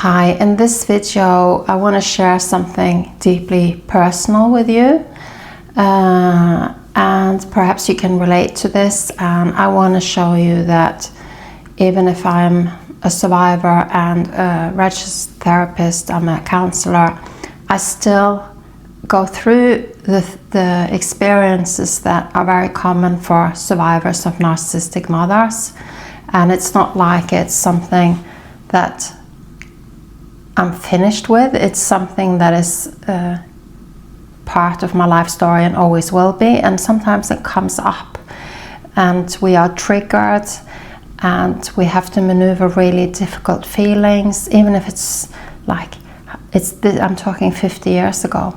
Hi, in this video I want to share something deeply personal with you, and perhaps you can relate to this. And I want to show you that even if I'm a survivor and a registered therapist, I'm a counselor, I still go through the experiences that are very common for survivors of narcissistic mothers. And it's not like it's something that I'm finished with. It's something that is part of my life story and always will be. And sometimes it comes up and we are triggered and we have to maneuver really difficult feelings, even if it's like, I'm talking 50 years ago.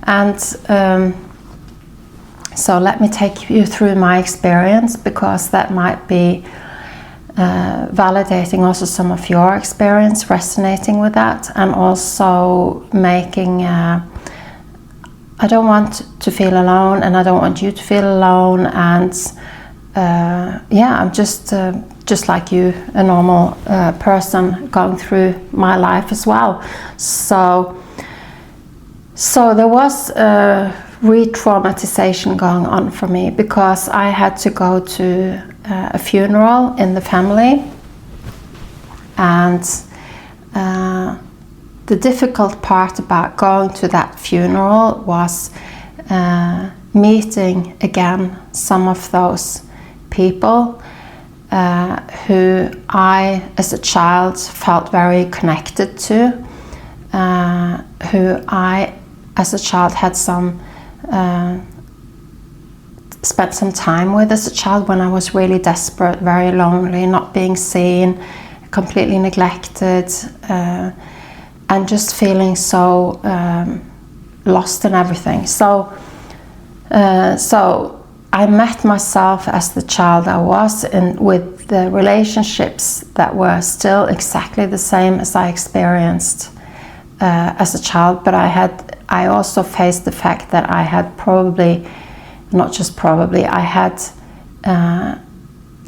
And so let me take you through my experience, because that might be validating also some of your experience, resonating with that, and also making I don't want to feel alone, and I don't want you to feel alone. And I'm just like you, a normal person going through my life as well. So there was re-traumatization going on for me, because I had to go to a funeral in the family, and the difficult part about going to that funeral was meeting again some of those people who I as a child felt very connected to, who I as a child had spent some time with as a child, when I was really desperate, very lonely, not being seen, completely neglected, and just feeling so lost in everything. So I met myself as the child I was, and with the relationships that were still exactly the same as I experienced as a child. But I also faced the fact that I had I had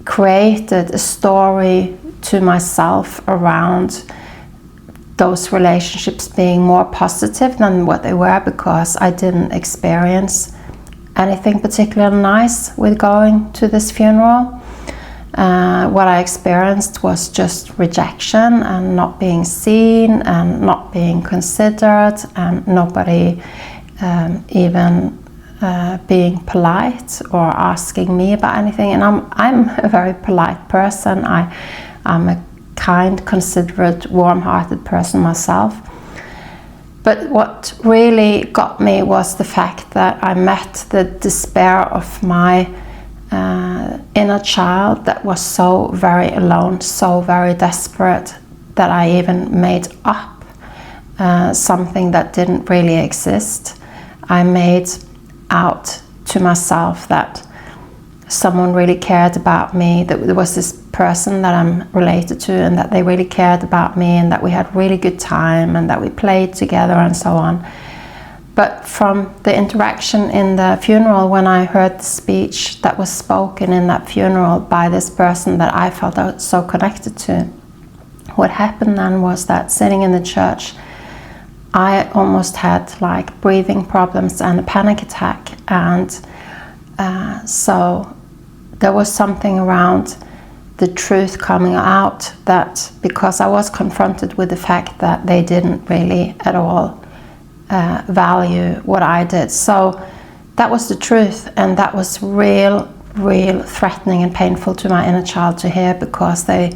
created a story to myself around those relationships being more positive than what they were, because I didn't experience anything particularly nice with going to this funeral. What I experienced was just rejection and not being seen and not being considered, and nobody even being polite or asking me about anything. And I'm a very polite person. I'm a kind, considerate, warm-hearted person myself. But what really got me was the fact that I met the despair of my inner child that was so very alone, so very desperate, that I even made up something that didn't really exist. I made out to myself that someone really cared about me, that there was this person that I'm related to, and that they really cared about me, and that we had really good time, and that we played together and so on. But from the interaction in the funeral, when I heard the speech that was spoken in that funeral by this person that I felt so connected to, what happened then was that, sitting in the church, I almost had like breathing problems and a panic attack. And so there was something around the truth coming out, that because I was confronted with the fact that they didn't really at all value what I did. So that was the truth, and that was real threatening and painful to my inner child to hear, because they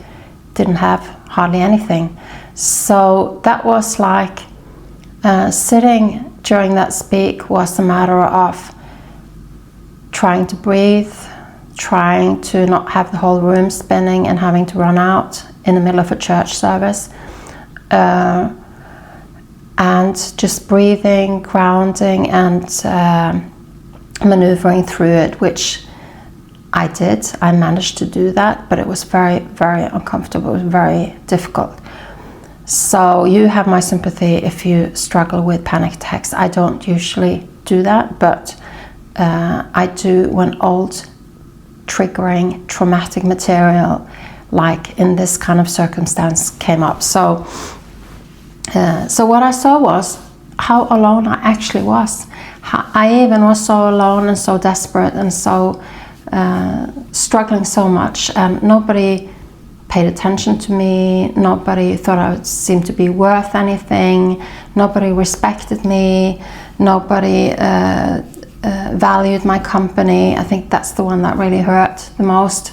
didn't have hardly anything. So that was like sitting during that speak was a matter of trying to breathe, trying to not have the whole room spinning and having to run out in the middle of a church service, and just breathing, grounding, and maneuvering through it, which I did. I managed to do that, but it was very uncomfortable. It was very difficult. So you have my sympathy if you struggle with panic attacks. I don't usually do that, but I do when old, triggering, traumatic material, like in this kind of circumstance, came up. So So what I saw was how alone I actually was. I even was so alone and so desperate and so struggling so much, and nobody paid attention to me. Nobody thought I seemed to be worth anything. Nobody respected me. Nobody valued my company. I think that's the one that really hurt the most.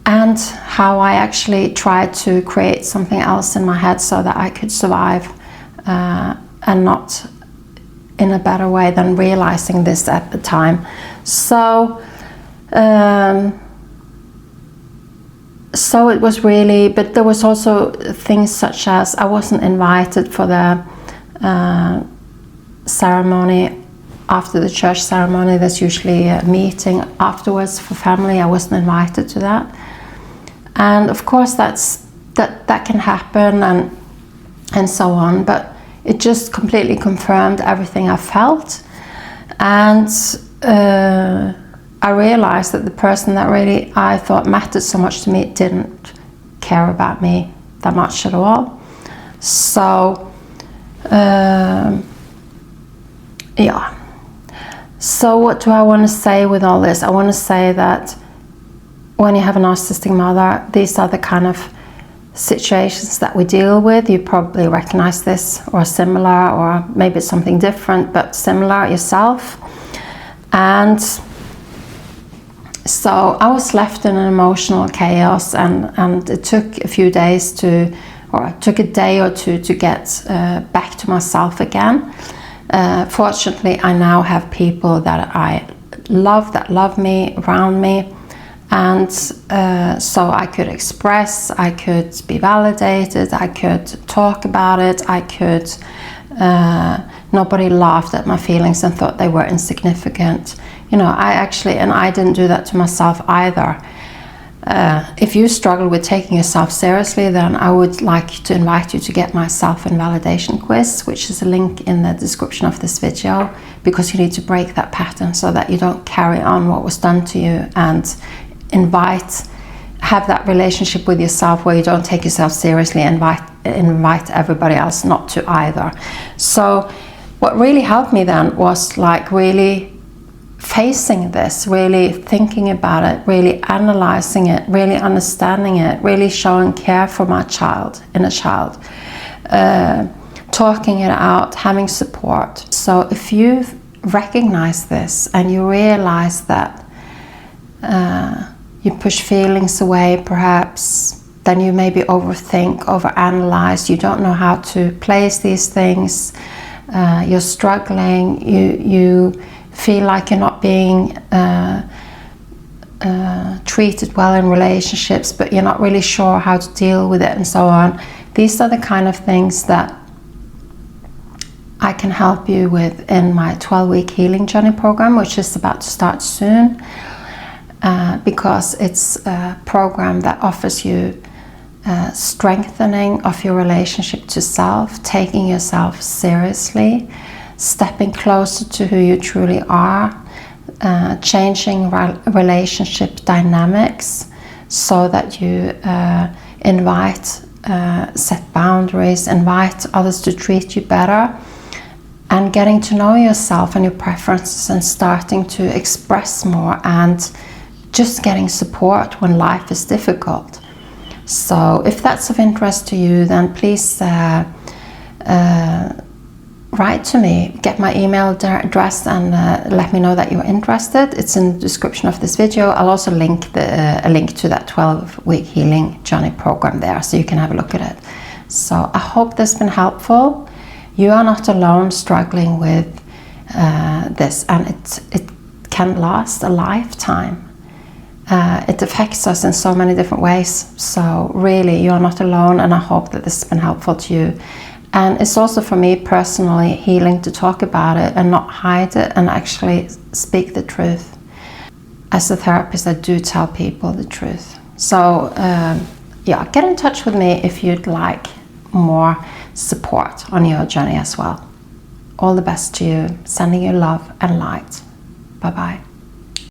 And how I actually tried to create something else in my head so that I could survive, and not in a better way than realizing this at the time. So it was really, but there was also things such as I wasn't invited for the ceremony. After the church ceremony, there's usually a meeting afterwards for family. I wasn't invited to that. And of course that can happen and so on, but it just completely confirmed everything I felt. And I realized that the person that really I thought mattered so much to me didn't care about me that much at all. So yeah. So what do I want to say with all this? I want to say that when you have a narcissistic mother, these are the kind of situations that we deal with. You probably recognize this or similar, or maybe it's something different but similar yourself. And so I was left in an emotional chaos, and it took a few days or it took a day or two to get back to myself again. Fortunately, I now have people that I love, that love me, around me. And so I could express, I could be validated, I could talk about it, nobody laughed at my feelings and thought they were insignificant. You know, I didn't do that to myself either. If you struggle with taking yourself seriously, then I would like to invite you to get my self-invalidation quiz, which is a link in the description of this video, because you need to break that pattern so that you don't carry on what was done to you, and have that relationship with yourself where you don't take yourself seriously and invite everybody else not to either. So what really helped me then was like really facing this, really thinking about it, really analyzing it, really understanding it, really showing care for my inner child, talking it out, having support. So if you recognize this and you realize that you push feelings away, perhaps, then you maybe overthink, overanalyze, you don't know how to place these things, you're struggling, you feel like you're not being treated well in relationships, but you're not really sure how to deal with it and so on. These are the kind of things that I can help you with in my 12-week healing journey program, which is about to start soon. Because it's a program that offers you strengthening of your relationship to self, taking yourself seriously, stepping closer to who you truly are, changing relationship dynamics so that you set boundaries, invite others to treat you better, and getting to know yourself and your preferences and starting to express more, and just getting support when life is difficult. So if that's of interest to you, then please write to me, get my email address, and let me know that you're interested. It's in the description of this video. I'll also link a link to that 12-week healing journey program there, so you can have a look at it. So I hope this has been helpful. You are not alone struggling with this, and it can last a lifetime. It affects us in so many different ways. So really, you're not alone, and I hope that this has been helpful to you. And it's also for me personally healing to talk about it and not hide it, and actually speak the truth. As a therapist, I do tell people the truth. So yeah, get in touch with me if you'd like more support on your journey as well. All the best to you. Sending you love and light. Bye-bye.